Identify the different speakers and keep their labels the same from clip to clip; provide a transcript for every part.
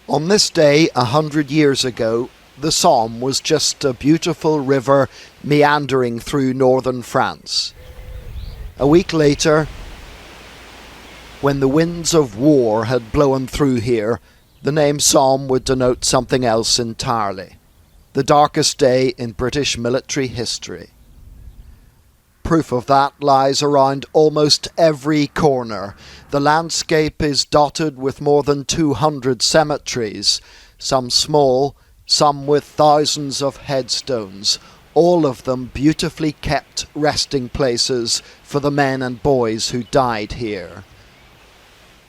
Speaker 1: On this day 100 years ago, the Somme was just a beautiful river meandering through northern France. A week later, when the winds of war had blown through here, the name Somme would denote something else entirely. The darkest day in British military history. Proof of that lies around almost every corner. The landscape is dotted with more than 200 cemeteries, some small, some with thousands of headstones, all of them beautifully kept resting places for the men and boys who died here.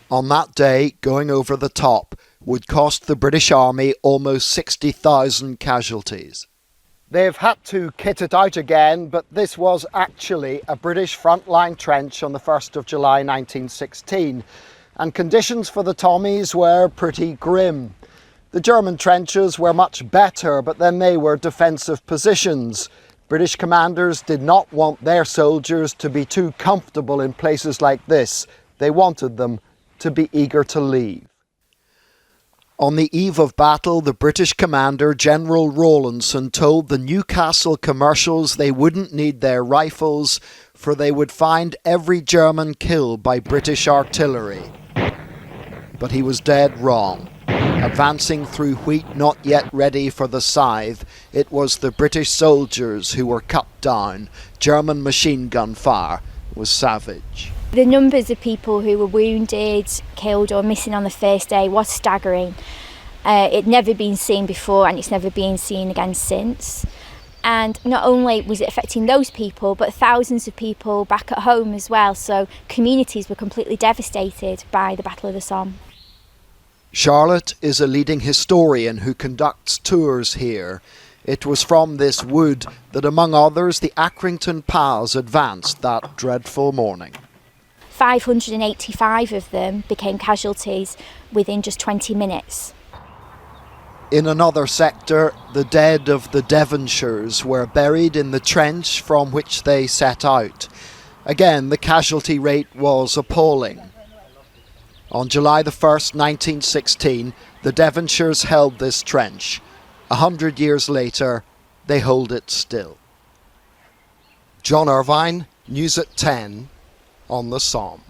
Speaker 1: On that day, going over the top would cost the British Army almost 60,000 casualties. They've had to kit it out again, but this was actually a British frontline trench on the 1st of July 1916, and conditions for the Tommies were pretty grim. The German trenches were much better, but then they were defensive positions. British commanders did not want their soldiers to be too comfortable in places like this. They wanted them to be eager to leave. On the eve of battle, the British commander, General Rawlinson, told the Newcastle commercials they wouldn't need their rifles, for they would find every German killed by British artillery. But he was dead wrong. Advancing through wheat not yet ready for the scythe, it was the British soldiers who were cut down. German machine gun fire was savage.
Speaker 2: The numbers of people who were wounded, killed or missing on the first day was staggering. It'd never been seen before and it's never been seen again since. And not only was it affecting those people, but thousands of people back at home as well. So communities were completely devastated by the Battle of the Somme.
Speaker 1: Charlotte is a leading historian who conducts tours here. It was from this wood that, among others, the Accrington Pals advanced that dreadful morning.
Speaker 2: 585 of them became casualties within just 20 minutes.
Speaker 1: In another sector, the dead of the Devonshires were buried in the trench from which they set out. Again, the casualty rate was appalling. On July the 1st, 1916, the Devonshires held this trench. 100 years later, they hold it still. John Irvine, News at 10, on the Somme.